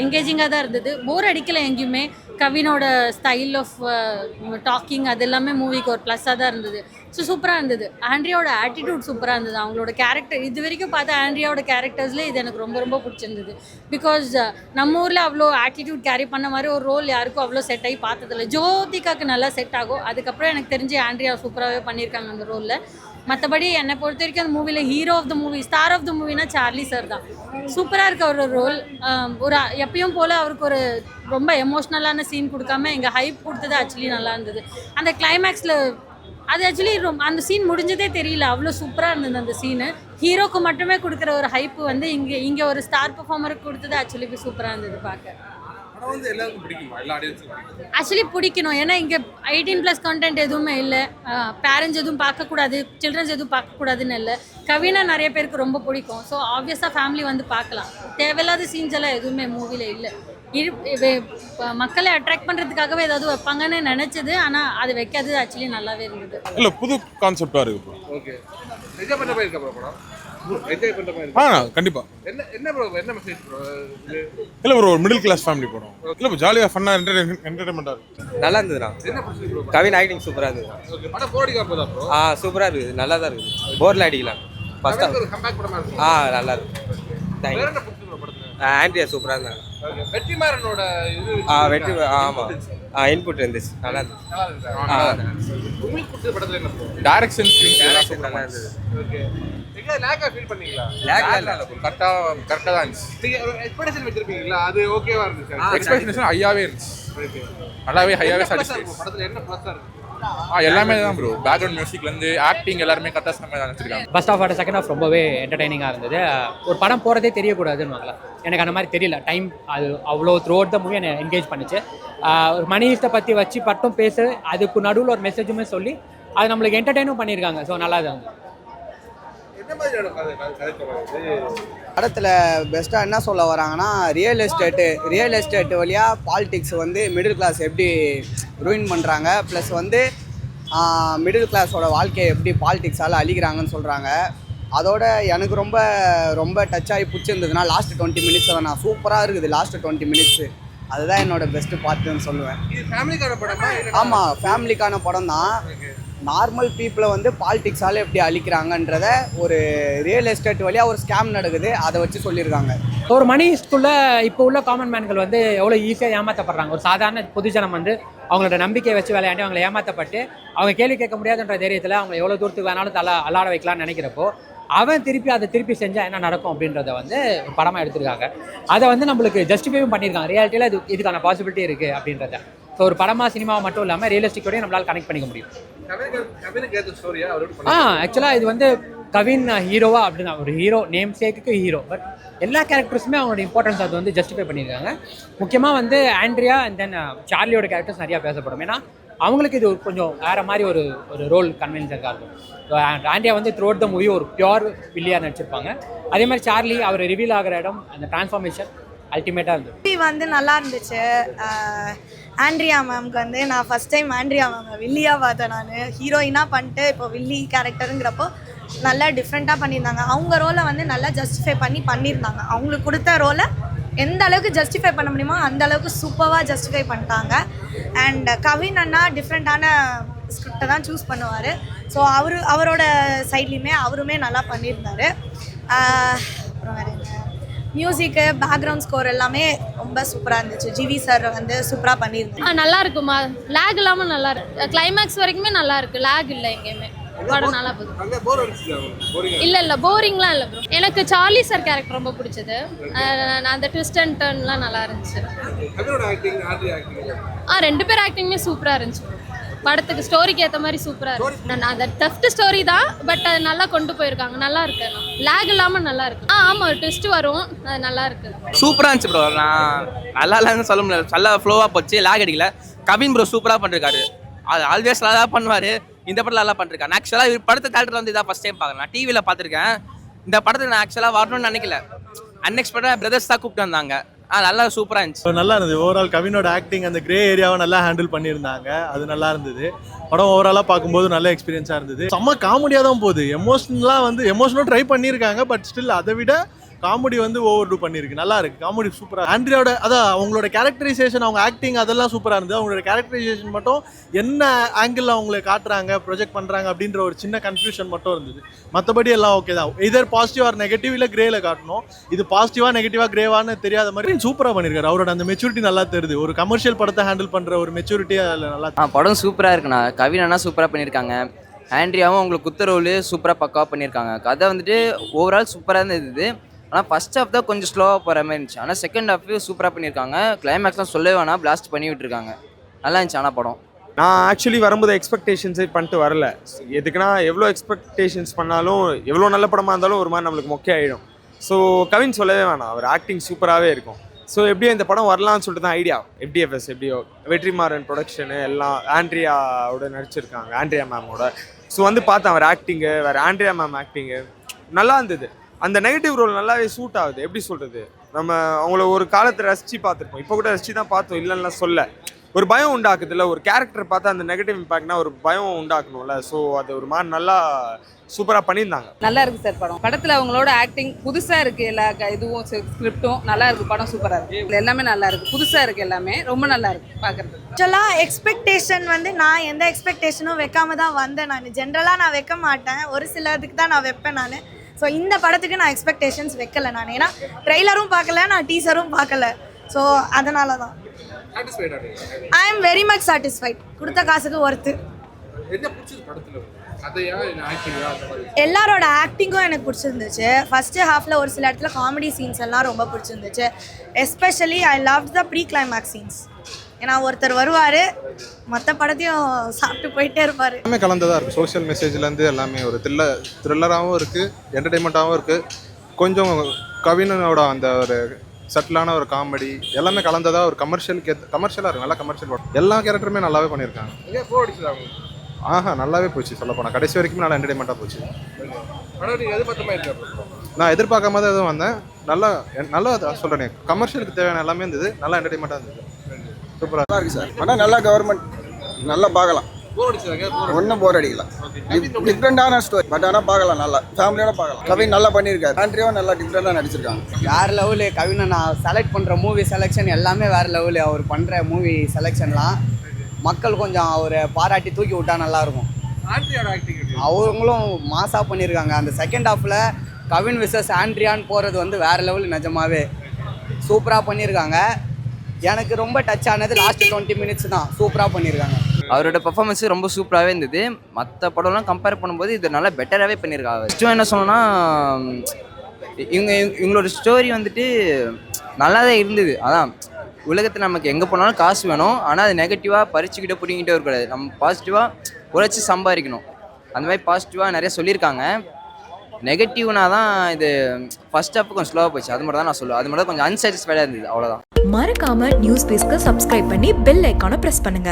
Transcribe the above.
எங்கேஜிங்காக தான் இருந்தது. போர் அடிக்கலை எங்கேயுமே. கவினோட ஸ்டைல் ஆஃப் டாக்கிங் அது எல்லாமே மூவிக்கு ஒரு ப்ளஸ்ஸாக தான் இருந்தது. ஸோ சூப்பராக இருந்தது. ஆண்ட்ரியாவோட ஆட்டிடியூட் சூப்பராக இருந்தது. அவங்களோட கேரக்டர் இது வரைக்கும் பார்த்த ஆண்ட்ரியாவோட கேரக்டர்ஸில் இது எனக்கு ரொம்ப ரொம்ப பிடிச்சிருந்தது. பிகாஸ் நம்ம ஊரில் அவ்வளோ ஆட்டிடியூட் கேரி பண்ண மாதிரி ஒரு ரோல் யாருக்கும் அவ்வளோ செட் ஆகி பார்த்ததில்ல. ஜோதிகாவுக்கு நல்லா செட் ஆகும். அதுக்கப்புறம் எனக்கு தெரிஞ்சு ஆண்ட்ரியா சூப்பராகவே பண்ணியிருக்காங்க அந்த ரோலில். மற்றபடி என்னை பொறுத்த வரைக்கும் அந்த மூவியில் hero of the movie, star of the மூவினா சார்லி சார் தான். சூப்பராக இருக்க ஒரு ரோல். ஒரு எப்பயும் போல் அவருக்கு ஒரு ரொம்ப எமோஷ்னலான சீன் கொடுக்காம இங்கே ஹைப் கொடுத்தது ஆக்சுவலி நல்லா இருந்தது. அந்த கிளைமேக்ஸில் அது ஆக்சுவலி அந்த சீன் முடிஞ்சதே தெரியல, அவ்வளோ சூப்பராக இருந்தது அந்த சீனு. ஹீரோக்கு மட்டுமே கொடுக்குற ஒரு ஹைப்பு வந்து இங்கே ஒரு ஸ்டார் பெர்ஃபார்மருக்கு கொடுத்தது ஆக்சுவலி சூப்பராக இருந்தது பார்க்க. ஆக்சுவலி பிடிக்கணும். ஏன்னா இங்கே 18+ கண்டென்ட் எதுவுமே இல்லை. பேரண்ட்ஸ் எதுவும் பார்க்கக்கூடாது, சில்ட்ரன்ஸ் எதுவும் பார்க்கக்கூடாதுன்னு இல்லை. கவினா நிறைய பேருக்கு ரொம்ப பிடிக்கும். ஸோ ஆப்வியஸாக ஃபேமிலி வந்து பார்க்கலாம். தேவையில்லாத சீன்ஸ் எல்லாம் எதுவுமே மூவியில் இல்லை. மக்களை அட்ராக்ட் பண்ணுறதுக்காகவே ஏதாவது வைப்பாங்கன்னு நினச்சது, ஆனால் அது வைக்காதது ஆக்சுவலி நல்லாவே இருந்தது. இல்லை, புது கான்செப்டாக இருக்குது. ஓகே, கண்டிப்பா. என்ன ப்ரோ, என்ன மெசேஜ் ப்ரோ? இல்ல ப்ரோ, ஒரு மிடில் கிளாஸ் ஃபேமிலி படம். இல்ல ப்ரோ, ஜாலியா ஃபன்னா என்டர்டெயின்மெண்டா இருக்கு. நல்லா இருந்ததுடா. என்ன பிடிச்சது ப்ரோ? கவின் ஆக்டிங் சூப்பரா இருந்தது. ஓகே, படம் போர் அடிக்காம போதா ப்ரோ? சூப்பரா இருக்கு, நல்லா தான் இருக்கு. போர்ல அடிக்கலாம். ஃபர்ஸ்ட் ஒரு கம்பேக் படமா இருக்கு. நல்லா இருக்கு. வேற என்ன பிடிச்சது ப்ரோ படத்துல? ஆண்ட்ரியா சூப்பரா இருந்தாங்க. ஓகே, வெற்றிமாறனோட இது வெற்றி ஆமா இன்புட் இருந்துச்சு, நல்லா இருந்துச்சு. நல்லா இருக்கு. உங்களுக்கு பிடிச்ச படத்துல என்ன ப்ரோ? டைரக்ஷன் டைரக்ஷன் நல்லா இருந்தது. ஓகே, எங்க லேக்கா ஃபீல் பண்ணீங்களா? லேக் இல்ல, கரெக்டா தான் இருந்துச்சு. நீங்க ஒரு எக்ஸ்பெக்டேஷன் வச்சிருப்பீங்களா? அது ஓகேவா இருந்துச்சு? எக்ஸ்பெக்டேஷன் ஹையாவே இருந்துச்சு. ஓகே, நல்லாவே ஹையாவே என்ன plus ஆ சாட்டிஸ்ஃபை. இருக்கும் படத்துல? என்ன ப்ளஸ்ஸா இருக்கு? எல்லாமே தான் ப்ரோ. பேக்ரவுண்ட் மியூசிக்ல இருந்து ஆக்டிங் எல்லாருமே கரெக்டா செமையா வச்சிருக்காங்க. ஃபர்ஸ்ட் ஆஃப் ஆட செகண்ட் ஆஃப் ரொம்பவே என்டர்டைனிங்காக இருந்தது. ஒரு படம் போகிறதே தெரியக்கூடாதுன்னு வாங்கலாம். எனக்கு அந்த மாதிரி தெரியல. டைம் அது அவ்வளோ த்ரூ அவுட் த மூவி என்னை என்கேஜ் பண்ணிச்சு. ஒரு மணி ஈஸ்ட்டை பற்றி வச்சு பட்டும் பேச, அதுக்கு நடுவில் ஒரு மெசேஜுமே சொல்லி அது நம்மளுக்கு என்டர்டெயினும் பண்ணியிருக்காங்க. ஸோ நல்லா இருந்தது. என்ன மாதிரியான கதை சொல்றது? படத்தில் பெஸ்ட்டாக என்ன சொல்ல வராங்கன்னா, ரியல் எஸ்டேட்டு வழியாக பாலிடிக்ஸ் வந்து மிடில் கிளாஸ் எப்படி ரூயின் பண்ணுறாங்க, ப்ளஸ் வந்து மிடில் கிளாஸோட வாழ்க்கையை எப்படி பாலிடிக்ஸால் அழிக்கிறாங்கன்னு சொல்கிறாங்க. அதோட எனக்கு ரொம்ப ரொம்ப டச் ஆகி பிடிச்சிருந்ததுன்னா லாஸ்ட் 20 மினிட்ஸ் தான். நான் சூப்பராக இருக்குது லாஸ்ட் 20 மினிட்ஸு. அதுதான் என்னோட பெஸ்ட்டு பார்ட்டுன்னு சொல்லுவேன். இது ஃபேமிலிக்கான படமா? ஆமாம், ஃபேமிலிக்கான படம் தான். நார்மல் பீப்புளை வந்து பாலிடிக்ஸால் எப்படி அழிக்கிறாங்கன்றத ஒரு ரியல் எஸ்டேட் வழியாக ஒரு ஸ்கேம் நடக்குது, அதை வச்சு சொல்லியிருக்காங்க. ஒரு மணி ஈஸ்ட்குள்ளே இப்போ உள்ள காமன் மேன்கள் வந்து எவ்வளோ ஈஸியாக ஏமாற்றப்படுறாங்க. ஒரு சாதாரண பொதுஜனம் வந்து அவங்களோட நம்பிக்கையை வச்சு விளையாண்டு அவங்களை ஏமாற்றப்பட்டு அவங்க கேள்வி கேட்க முடியாதுன்ற தைரியத்தில் அவங்க எவ்வளோ தூரத்துக்கு வேணாலும் அல்லாட வைக்கலாம்னு நினைக்கிறப்போ அவன் அதை திருப்பி செஞ்சால் என்ன நடக்கும் அப்படின்றத வந்து ஒரு படமாக எடுத்திருக்காங்க. அதை வந்து நம்மளுக்கு ஜஸ்டிஃபைவும் பண்ணியிருக்காங்க. ரியாலிட்டியில் இதுக்கான பாசிபிலிட்டி இருக்குது அப்படின்றத. ஸோ ஒரு படமாக சினிமாவை மட்டும் இல்லாமல் ரியலிஸ்டிக்கோடய நம்மளால் கனெக்ட் பண்ணிக்க முடியும். ஆக்சுவலாக இது வந்து கவின் ஹீரோவா அப்படின்னா ஒரு ஹீரோ நேம் சேக்குக்கு ஹீரோ, பட் எல்லா கேரக்டர்ஸுமே அவங்களோட இம்பார்ட்டன்ஸ் அது வந்து ஜஸ்டிஃபை பண்ணியிருக்காங்க. முக்கியமாக வந்து ஆண்ட்ரியா அண்ட் தென் சார்லியோட கேரக்டர்ஸ் நிறையா பேசப்படும். ஏன்னா அவங்களுக்கு இது கொஞ்சம் வேறு மாதிரி ஒரு ரோல் கன்வென்ஸாக இருக்கும். ஸோ ஆண்ட்ரியா வந்து த்ரூ அவுட் த மூவி ஒரு பியோர் வில்லியாக நடிச்சிருப்பாங்க. அதே மாதிரி சார்லி அவர் ரிவீல் ஆகிற இடம், அந்த டிரான்ஸ்ஃபார்மேஷன் அல்டிமேட்டாக இருந்தது. மூவி வந்து நல்லா இருந்துச்சு. ஆண்ட்ரியா மேம்க்கு வந்து நான் ஃபஸ்ட் டைம் ஆண்ட்ரியா மேம் வில்லியாக பார்த்தேன். நான் ஹீரோயினாக பண்ணிட்டு இப்போ வில்லி கேரக்டருங்கிறப்போ நல்லா டிஃப்ரெண்ட்டாக பண்ணியிருந்தாங்க. அவங்க ரோலை வந்து நல்லா ஜஸ்டிஃபை பண்ணியிருந்தாங்க. அவங்களுக்கு கொடுத்த ரோலை எந்த அளவுக்கு ஜஸ்டிஃபை பண்ண முடியுமோ அந்த அளவுக்கு சூப்பராக ஜஸ்டிஃபை பண்ணிட்டாங்க. அண்ட் கவின் அண்ணா டிஃப்ரெண்ட்டான ஸ்கிரிப்டை தான் சூஸ் பண்ணுவார். ஸோ அவரோட சைட்லேயுமே அவருமே நல்லா பண்ணியிருந்தார். அப்புறம் வேறு என்ன, மியூசிக்கு, பேக்ரவுண்ட் ஸ்கோர் எல்லாமே ரொம்ப சூப்பராக இருந்துச்சு. ஜிவி சார் வந்து சூப்பராக பண்ணியிருந்தாங்க. நல்லா இருக்குமா, லேக் இல்லாமல் நல்லா இருக்கு. கிளைமேக்ஸ் வரைக்குமே நல்லா இருக்கு, லேக் இல்லை எங்கேயுமே. படம் நல்லா போகுது. அங்க போர் அடிச்சுதா? போரிங் இல்லை போரிங்லாம் இல்லை ப்ரோ. எனக்கு சார்லி சார் கேரக்டர் ரொம்ப பிடிச்சது. அந்த ட்விஸ்ட் அண்ட் டர்ன்லாம் நல்லா இருந்துச்சு. கவினோட ஆக்டிங், ஆண்ட்ரியா ஆக்டிங், ரெண்டு பேர் ஆக்டிங்குமே சூப்பராக இருந்துச்சு. படத்துக்கு ஸ்டோரிக்கு ஏற்ற மாதிரி சூப்பராக இருக்கு. அந்த டஃப்ட் ஸ்டோரி தான், பட் அது நல்லா கொண்டு போயிருக்காங்க. நல்லா இருக்கு, லேக் இல்லாமல் நல்லா இருக்கு. ஆமாம், ஒரு ட்விஸ்ட் வரும், அது நல்லா இருக்கு. சூப்பராக இருந்துச்சு ப்ரோ. நான் நல்லா இல்லைன்னு சொல்ல முடியாது, நல்லா ஃப்ளோவாக போச்சு, லேக் அடிக்கல. கவின் ப்ரோ சூப்பராக பண்ணிருக்காரு. அது ஆல்வேஸ் நல்லா பண்ணுவார். இந்த படத்தில் நல்லா பண்ணிருக்காரு. ஆக்சுவலாக இவர் படத்தை தேட்டரில் வந்து இதான் ஃபஸ்ட் டைம் பார்க்குறேன். நான் டிவியில் பார்த்துருக்கேன். இந்த படத்தில் நான் ஆக்சுவலாக வரணும்னு நினைக்கல. அன்எக்ஸ்பெக்டடாக பிரதர்ஸ் தான் கூப்பிட்டு வந்தாங்க. நல்லா சூப்பராக இருந்துச்சு. நல்லா இருந்தது. ஓவரால் கவினோட ஆக்டிங் அந்த கிரே ஏரியாவை நல்லா ஹேண்டில் பண்ணியிருந்தாங்க. அது நல்லா இருந்தது. படம் ஓவராலாக பார்க்கும்போது நல்ல எக்ஸ்பீரியன்ஸாக இருந்தது. செம்ம காமெடியாக தான் போகுது. எமோஷனலாக வந்து எமோஷனலாக ட்ரை பண்ணியிருக்காங்க. பட் ஸ்டில் அதை விட காமெடி வந்து ஓவர் டூ பண்ணியிருக்கு, நல்லா இருக்கு காமெடி சூப்பராக. ஆண்ட்ரியாவோட அதான் அவங்களோட கேரக்டரைசேஷன், அவங்க ஆக்டிங் அதெல்லாம் சூப்பராக இருந்தது. அவங்களோட கேரக்டரைசேஷன் மட்டும் என்ன ஆங்கிளில் அவங்களை காட்டுறாங்க ப்ரொஜெக்ட் பண்ணுறாங்க அப்படின்ற ஒரு சின்ன கன்ஃபியூஷன் மட்டும் இருந்தது. மற்றபடி எல்லாம் ஓகே தான். இதர் பாசிட்டிவ் ஆர் நெகட்டிவ், இல்லை கிரேல காட்டணும். இது பாசிட்டிவாக நெகட்டிவாக கிரேவான்னு தெரியாத மாதிரி சூப்பராக பண்ணியிருக்காரு. அவரோட அந்த மெச்சூரிட்டி நல்லா தெரியுது. ஒரு கமர்ஷியல் படத்தை ஹேண்டில் பண்ணுற ஒரு மெச்சூரிட்டி அதில் நல்லா. படம் சூப்பராக இருக்குண்ணா. கவின் அண்ணா சூப்பராக பண்ணியிருக்காங்க. ஆண்ட்ரியாவும் அவங்களுக்கு குத்த ரோல் சூப்பராக பக்காவாக பண்ணியிருக்காங்க. கதை வந்துட்டு ஓவரால் சூப்பராக இருந்தது. ஆனால் ஃபர்ஸ்ட் ஹாஃப் தான் கொஞ்சம் ஸ்லோவாக போகிற மாதிரி இருந்துச்சு. ஆனால் செகண்ட் ஹாஃப் சூப்பராக பண்ணியிருக்காங்க. கிளைமேக்ஸ்லாம் சொல்லவே வேணாம், பிளாஸ்ட் பண்ணி விட்டுருக்காங்க. நல்லா இருந்துச்சு. ஆனால் படம் நான் ஆக்சுவலி வரும்போது எக்ஸ்பெக்டேஷன்ஸே பண்ணிட்டு வரல. எதுக்குன்னா எவ்வளோ எக்ஸ்பெக்டேஷன்ஸ் பண்ணாலும் எவ்வளோ நல்ல படமாக இருந்தாலும் ஒரு மாதிரி நம்மளுக்கு மொக்கே ஆகிடும். ஸோ கவின் சொல்லவே வேணாம், அவர் ஆக்டிங் சூப்பராகவே இருக்கும். ஸோ எப்படியோ இந்த படம் வரலான்னு சொல்லிட்டு தான் ஐடியா. FDFS எப்படியோ வெற்றிமாறன் ப்ரொடக்ஷனு எல்லாம் ஆண்ட்ரியாவோட நடிச்சிருக்காங்க, ஆண்ட்ரியா மேமோட. ஸோ வந்து பார்த்தேன் அவர் ஆக்டிங்கு, வேறு ஆண்ட்ரியா மேம் ஆக்டிங்கு நல்லா இருந்தது. அந்த நெகட்டிவ் ரோல் நல்லாவே சூட் ஆகுது. எப்படி சொல்கிறது, நம்ம அவங்கள ஒரு காலத்தை ரசித்து பார்த்துருப்போம், இப்போ கூட ரசித்து தான் பார்த்தோம், இல்லைன்னா சொல்ல. ஒரு பயம் உண்டாக்குதுல்ல, ஒரு கேரக்டர் பார்த்தா அந்த நெகட்டிவ் இம்பாக்ட்னா ஒரு பயம் உண்டாக்கணும்ல. ஸோ அது ஒரு மாதிரி நல்லா சூப்பராக பண்ணியிருந்தாங்க. நல்லா இருக்குது சார் படம். படத்தில் அவங்களோட ஆக்டிங் புதுசாக இருக்குது. எல்லா இதுவும் ஸ்கிரிப்டும் நல்லா இருக்குது. படம் சூப்பராக இருக்குது. எல்லாமே நல்லா இருக்குது. புதுசாக இருக்குது. எல்லாமே ரொம்ப நல்லா இருக்குது பார்க்குறது. ஆக்சுவலாக எக்ஸ்பெக்டேஷன் வந்து நான் எந்த எக்ஸ்பெக்டேஷனும் வைக்காம தான் வந்தேன். நான் ஜென்ரலாக நான் வைக்க மாட்டேன், ஒரு சிலதுக்கு தான் நான் வைப்பேன் நான். ஸோ இந்த படத்துக்கு நான் எக்ஸ்பெக்டேஷன்ஸ் வைக்கல நான். ஏன்னா ட்ரெய்லரும் பார்க்கல, நான் டீசரும் பார்க்கல. ஸோ அதனால தான் I am very much satisfied. கொடுத்த காசுக்கு ஒர்த்து. என்ன பிடிச்சது படத்துல? கதையா இல்ல ஆக்டிங்கா? எல்லாரோட ஆக்டிங்கும் எனக்கு பிடிச்சிருந்துச்சு. ஃபஸ்ட்டு ஹாஃபில் ஒரு சில இடத்துல காமெடி சீன்ஸ் எல்லாம் ரொம்ப பிடிச்சிருந்துச்சு. Especially I love the pre climax scenes. ஏன்னா ஒருத்தர் வருவார், மற்ற படத்தையும் சாப்பிட்டு போயிட்டே இருப்பார். எல்லாமே கலந்ததாக இருக்குது. சோஷியல் மெசேஜ்லேருந்து எல்லாமே ஒரு த்ரில்லராகவும் இருக்குது, என்டர்டெயின்மெண்ட்டாகவும் இருக்குது. கொஞ்சம் கவினோட அந்த ஒரு சட்டிலான ஒரு காமெடி எல்லாமே கலந்ததாக ஒரு கமர்ஷியலாக இருக்கும். நல்லா கமர்ஷியல் படம். எல்லா கேரக்டருமே நல்லாவே பண்ணியிருக்காங்க. ஏன் போர் அடிச்சது? நல்லாவே போச்சு. சொல்ல போனால் கடைசி வரைக்கும் நல்லா என்டர்டெயின்மெண்ட்டாக போச்சு. படம் நீங்கள் எதிர்பார்த்த மாதிரி இருக்கா? நான் எதிர்பார்க்காம தான் எதுவும் வந்தேன். நல்லா சொல்கிறேன், கமர்ஷியலுக்கு தேவையான எல்லாமே இருந்தது. நல்லா என்டர்டெயின்மெண்ட்டாக இருந்தது. சூப்பராக இருக்குது சார் படம். நல்லா கவர்மெண்ட் நல்லா பார்க்கலாம். போர் அடிச்சதாங்க? ஒன்றும் போர் அடிக்கல. டிஃப்ரெண்டான ஸ்டோரி, பட் ஆனால் பார்க்கலாம், நல்லா ஃபேமிலியோட பார்க்கலாம். கவின் நல்லா பண்ணியிருக்காரு. ஆண்ட்ரியாவும் நல்லா டிஃப்ரெண்டாக நடிச்சிருக்காங்க. வேறு லெவலு. கவினை நான் செலக்ட் பண்ணுற மூவி செலெக்ஷன் எல்லாமே வேறு லெவலு. அவர் பண்ணுற மூவி செலெக்ஷன்லாம் மக்கள் கொஞ்சம் அவரை பாராட்டி தூக்கி விட்டா நல்லாயிருக்கும். ஆண்ட்ரியாவோட ஆக்டிங் அவங்களும் மாசாக பண்ணியிருக்காங்க. அந்த செகண்ட் ஹாஃபில் கவின் விசஸ் ஆண்ட்ரியான்னு போகிறது வந்து வேறு லெவலு. நிஜமாவே சூப்பராக பண்ணியிருக்காங்க. எனக்கு ரொம்ப டச் ஆனது லாஸ்ட் 20 மினிட்ஸ் தான். சூப்பராக பண்ணியிருக்காங்க. அவரோட பெர்ஃபார்மன்ஸ் ரொம்ப சூப்பராகவே இருந்தது. மற்ற படம்லாம் கம்பேர் பண்ணும்போது இது நல்லா பெட்டராகவே பண்ணியிருக்காங்க. ஃபஸ்ட்டு என்ன சொல்லணும்னா, இவங்களோட ஸ்டோரி வந்துட்டு நல்லா தான் இருந்தது. அதான் உலகத்தில் நமக்கு எங்கே போனாலும் காசு வேணும், ஆனால் அது நெகட்டிவாக பறிச்சுக்கிட்டே பிடிங்கிட்டே இருக்கக்கூடாது. நம்ம பாசிட்டிவாக உழைச்சி சம்பாதிக்கணும். அந்த மாதிரி பாசிட்டிவாக நிறைய சொல்லியிருக்காங்க. நெகட்டிவ்னா தான் இது ஃபர்ஸ்ட் ஹாஃப் கொஞ்சம் ஸ்லோவாக போச்சு. அது மட்டும் தான் நான் சொல்லுவேன். அது மட்டும் கொஞ்சம் அன்சாட்டிஸ்ஃபைடாக இருந்தது, அவ்வளோதான். மறக்காம நியூஸ் பேஸ்க்கு சப்ஸ்கிரைப் பண்ணி பெல் ஐக்கானை பிரஸ் பண்ணுங்க.